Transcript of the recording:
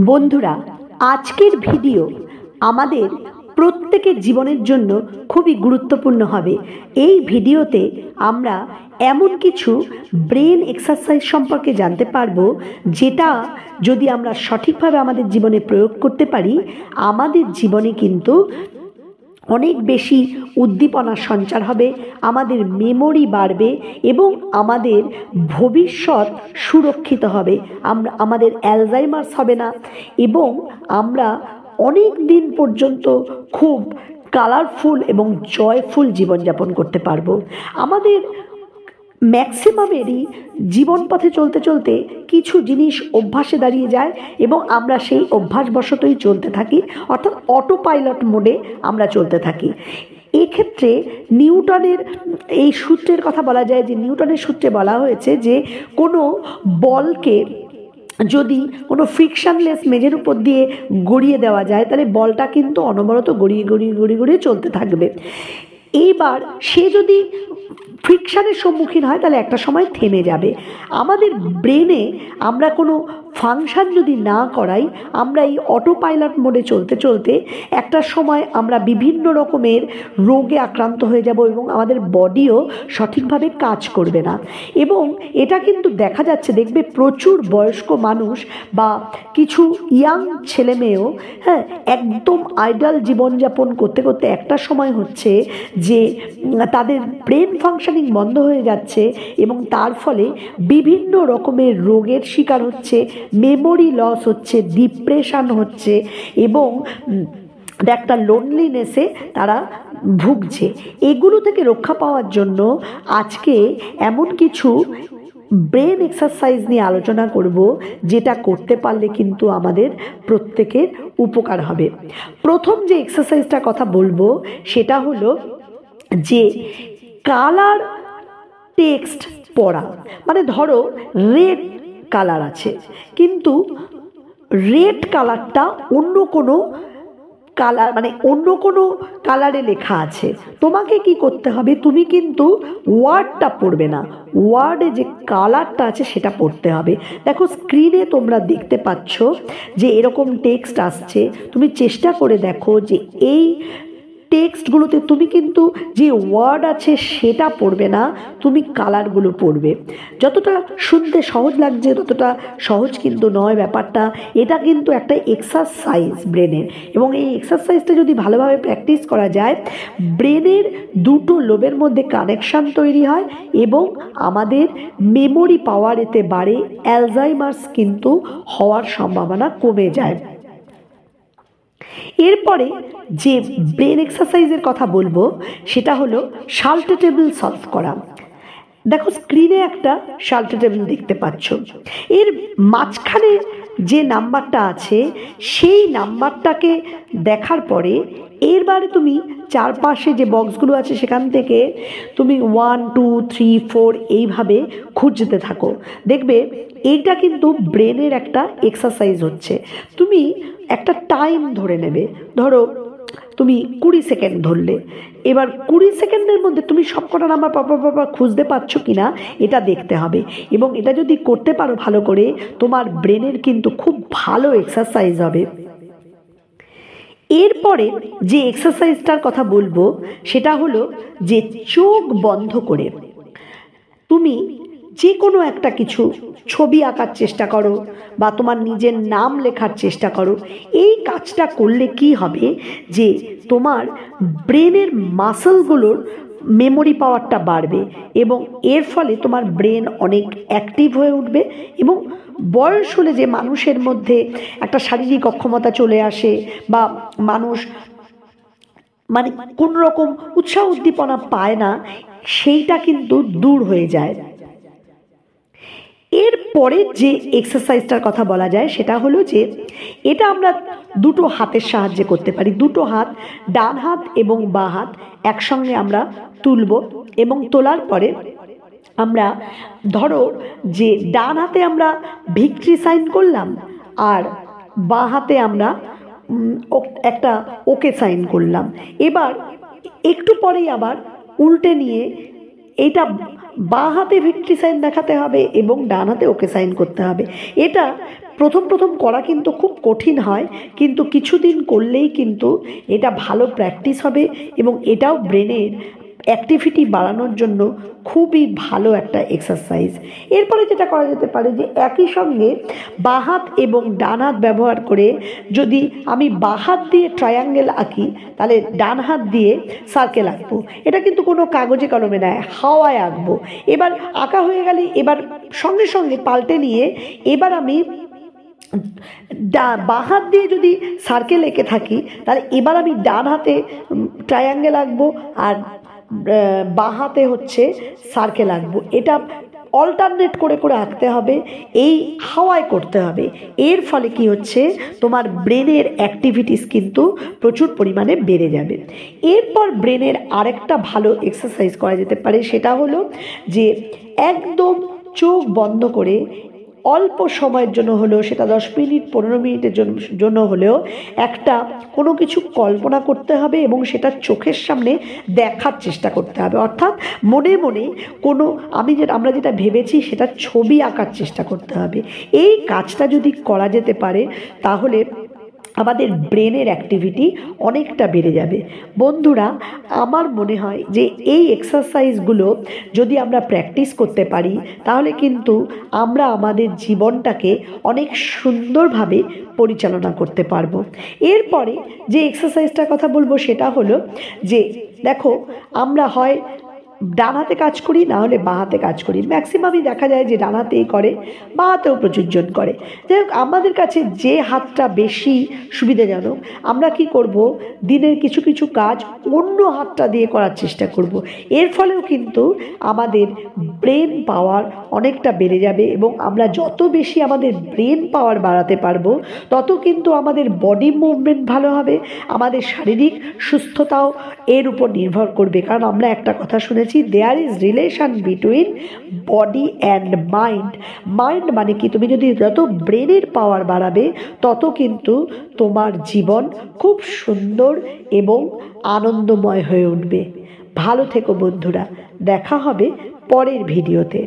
বন্ধুরা, আজকের ভিডিও আমাদের প্রত্যেকের জীবনের জন্য খুবই গুরুত্বপূর্ণ হবে। এই ভিডিওতে আমরা এমন কিছু ব্রেন এক্সারসাইজ সম্পর্কে জানতে পারবো, যেটা যদি আমরা সঠিকভাবে আমাদের জীবনে প্রয়োগ করতে পারি, আমাদের জীবনে কিন্তু অনেক বেশি উদ্দীপনার সঞ্চার হবে, আমাদের মেমোরি বাড়বে এবং আমাদের ভবিষ্যৎ সুরক্ষিত হবে। আমাদের অ্যালজাইমার্স হবে না এবং আমরা অনেক দিন পর্যন্ত খুব কালারফুল এবং জয়ফুল জীবনযাপন করতে পারবো। আমাদের ম্যাক্সিমামেরই জীবন পথে চলতে চলতে কিছু জিনিস অভ্যাসে দাঁড়িয়ে যায় এবং আমরা সেই অভ্যাসবশতই চলতে থাকি, অর্থাৎ অটো পাইলট মোডে আমরা চলতে থাকি। এক্ষেত্রে নিউটনের এই সূত্রের কথা বলা যায়, যে নিউটনের সূত্রে বলা হয়েছে যে কোনো বলকে যদি কোনো ফ্রিকশনলেস মেঝের উপর দিয়ে গড়িয়ে দেওয়া যায়, তাহলে বলটা কিন্তু অনবরত গড়িয়ে চলতে থাকবে। এইবার সে যদি ফ্রিকশনের সম্মুখীন হয়, তাহলে একটা সময় থেমে যাবে। আমাদের ব্রেনে আমরা কোনো ফাংশন যদি না করাই, আমরা এই অটো পাইলট মোডে চলতে চলতে একটা সময় আমরা বিভিন্ন রকমের রোগে আক্রান্ত হয়ে যাব এবং আমাদের বডিও সঠিকভাবে কাজ করবে না। এবং এটা কিন্তু দেখা যাচ্ছে, দেখবে প্রচুর বয়স্ক মানুষ বা কিছু ইয়াং ছেলেমেয়েও একদম আইডাল জীবনযাপন করতে করতে একটা সময় হচ্ছে যে তাদের ব্রেন ফাংশনিং বন্ধ হয়ে যাচ্ছে এবং তার ফলে বিভিন্ন রকমের রোগের শিকার হচ্ছে, মেমোরি লস হচ্ছে, ডিপ্রেশন হচ্ছে এবং একটা লোনলিনেসে তারা ভুগছে। এগুলো থেকে রক্ষা পাওয়ার জন্য আজকে এমন কিছু ব্রেন এক্সারসাইজ নিয়ে আলোচনা করব, যেটা করতে পারলে কিন্তু আমাদের প্রত্যেকের উপকার হবে। প্রথম যে এক্সারসাইজটার কথা বলবো সেটা হলো যে কালার টেক্সট পড়া। মানে ধরো রেড কালার আছে, কিন্তু রেড কালারটা অন্য কোনো কালার, মানে অন্য কোনো কালারে লেখা আছে। তোমাকে কি করতে হবে, তুমি কিন্তু ওয়ার্ডটা পড়বে না, ওয়ার্ডে যে কালারটা আছে সেটা পড়তে হবে। দেখো স্ক্রিনে তোমরা দেখতে পাচ্ছ যে এরকম টেক্সট আসছে, তুমি চেষ্টা করে দেখো যে এই টেক্সটগুলোতে তুমি কিন্তু যে ওয়ার্ড আছে সেটা পড়বে না, তুমি কালারগুলো পড়বে। যতটা শুনতে সহজ লাগছে ততটা সহজ কিন্তু নয় ব্যাপারটা। এটা কিন্তু একটা এক্সারসাইজ ব্রেনের, এবং এই এক্সারসাইজটা যদি ভালোভাবে প্র্যাকটিস করা যায়, ব্রেনের দুটো লোবের মধ্যে কানেকশান তৈরি হয় এবং আমাদের মেমোরি পাওয়ার এতে বাড়ে, অ্যালজাইমার্স কিন্তু হওয়ার সম্ভাবনা কমে যায়। এরপরে যে ব্রেন এক্সারসাইজের কথা বলবো সেটা হলো শাল্ট টেবিল সলভ করা। দেখো স্ক্রিনে একটা শাল্ট টেবিল দেখতে পাচ্ছ, এর মাঝখানে যে নাম্বারটা আছে সেই নাম্বারটাকে দেখার পরে এরবারে তুমি চারপাশে যে বক্সগুলো আছে সেখান থেকে তুমি 1 2 3 4 এইভাবে খুঁজতে থাকো। দেখবে এইটা কিন্তু ব্রেনের একটা এক্সারসাইজ হচ্ছে। তুমি একটা টাইম ধরে নেবে, ধরো তুমি 20 সেকেন্ড ধরলে, এবার 20 সেকেন্ডের মধ্যে তুমি সবকটা নাম্বার পরপর খুঁজতে পারছো কিনা এটা দেখতে হবে। এবং এটা যদি করতে পারো ভালো করে, তোমার ব্রেনের কিন্তু খুব ভালো এক্সারসাইজ হবে। এরপরে যে এক্সারসাইজটার কথা বলবো সেটা হলো যে চোখ বন্ধ করে তুমি যে কোনো একটা কিছু ছবি আঁকার চেষ্টা করো বা তোমার নিজের নাম লেখার চেষ্টা করো। এই কাজটা করলে কি হবে, যে তোমার ব্রেনের মাসলগুলোর মেমোরি পাওয়ারটা বাড়বে এবং এর ফলে তোমার ব্রেন অনেক অ্যাক্টিভ হয়ে উঠবে। এবং বয়স হলে যে মানুষের মধ্যে একটা শারীরিক অক্ষমতা চলে আসে বা মানুষ মানে কোন রকম উৎসাহ উদ্দীপনা পায় না, সেইটা কিন্তু দূর হয়ে যায়। এরপরে যে এক্সারসাইজটার কথা বলা যায় সেটা হলো যে এটা আমরা দুটো হাতের সাহায্যে করতে পারি। দুটো হাত, ডান হাত এবং বাঁ হাত একসঙ্গে আমরা তুলব এবং তোলার পরে আমরা ধরো যে ডান হাতে আমরা ভিক্টরি সাইন করলাম আর বাঁ হাতে আমরা একটা ওকে সাইন করলাম। এবার একটু পরেই আবার উল্টে নিয়ে এইটা বাঁ হাতে ভিক্টরি সাইন দেখাতে হবে এবং ডান হাতে ওকে সাইন করতে হবে। এটা প্রথম প্রথম করা কিন্তু খুব কঠিন হয়, কিন্তু কিছুদিন করলেই কিন্তু এটা ভালো প্র্যাকটিস হবে এবং এটাও ব্রেনের অ্যাক্টিভিটি বাড়ানোর জন্য খুবই ভালো একটা এক্সারসাইজ। এরপরে যেটা করা যেতে পারে যে একই সঙ্গে বাঁ হাত এবং ডান হাত ব্যবহার করে যদি আমি বাঁ হাত দিয়ে ট্রায়াঙ্গেল আঁকি, তাহলে ডান হাত দিয়ে সার্কেল আঁকবো। এটা কিন্তু কোনো কাগজে কলমে নয়, হাওয়ায় আঁকবো। এবার আঁকা হয়ে গেলে এবার সঙ্গে সঙ্গে পাল্টে নিয়ে এবার আমি বাঁ হাত দিয়ে যদি সার্কেল এঁকে থাকি, তাহলে এবার আমি ডান হাতে ট্রায়াঙ্গেল আঁকবো আর বাঁ হাতে হচ্ছে সার্কেল আঁকবো। এটা অল্টারনেট করে করে আঁকতে হবে, এই হাওয়ায় করতে হবে। এর ফলে কি হচ্ছে, তোমার ব্রেনের অ্যাক্টিভিটিস কিন্তু প্রচুর পরিমাণে বেড়ে যাবে। এরপর ব্রেনের আরেকটা ভালো এক্সারসাইজ করা যেতে পারে, সেটা হলো যে একদম চোখ বন্ধ করে অল্প সময়ের জন্য হলেও, সেটা 10 মিনিট 15 মিনিটের জন্য হলেও একটা কোনো কিছু কল্পনা করতে হবে এবং সেটা চোখের সামনে দেখার চেষ্টা করতে হবে। অর্থাৎ মনে মনে কোনো আমরা যেটা ভেবেছি সেটা ছবি আঁকার চেষ্টা করতে হবে। এই কাজটা যদি করা যেতে পারে তাহলে আমাদের ব্রেনের অ্যাক্টিভিটি অনেকটা বেড়ে যাবে। বন্ধুরা, আমার মনে হয় যে এই এক্সারসাইজগুলো যদি আমরা প্র্যাকটিস করতে পারি তাহলে কিন্তু আমরা আমাদের জীবনটাকে অনেক সুন্দরভাবে পরিচালনা করতে পারবো। এরপরে যে এক্সারসাইজটার কথা বলবো সেটা হলো যে দেখো, আমরা হয় ডান হাতে কাজ করি, না হলে বাঁ হাতে কাজ করি। ম্যাক্সিমামই দেখা যায় যে ডান হাতেই করে, বাঁ হাতেও প্রচুরজন করে। যাই হোক, আমাদের কাছে যে হাতটা বেশি সুবিধাজনক, আমরা কি করব, দিনের কিছু কিছু কাজ অন্য হাতটা দিয়ে করার চেষ্টা করব। এর ফলেও কিন্তু আমাদের ব্রেন পাওয়ার অনেকটা বেড়ে যাবে এবং আমরা যত বেশি আমাদের ব্রেন পাওয়ার বাড়াতে পারবো তত কিন্তু আমাদের বডি মুভমেন্ট ভালো হবে, আমাদের শারীরিক সুস্থতাও এর উপর নির্ভর করবে। কারণ আমরা একটা কথা শুনেছি, there is relation between body and mind. Mind মানে কি, তুমি যদি যত ব্রেনের পাওয়ার বাড়াবে তত কিন্তু তোমার জীবন খুব সুন্দর এবং আনন্দময় হয়ে উঠবে। ভালো থেকো বন্ধুরা, দেখা হবে পরের ভিডিওতে।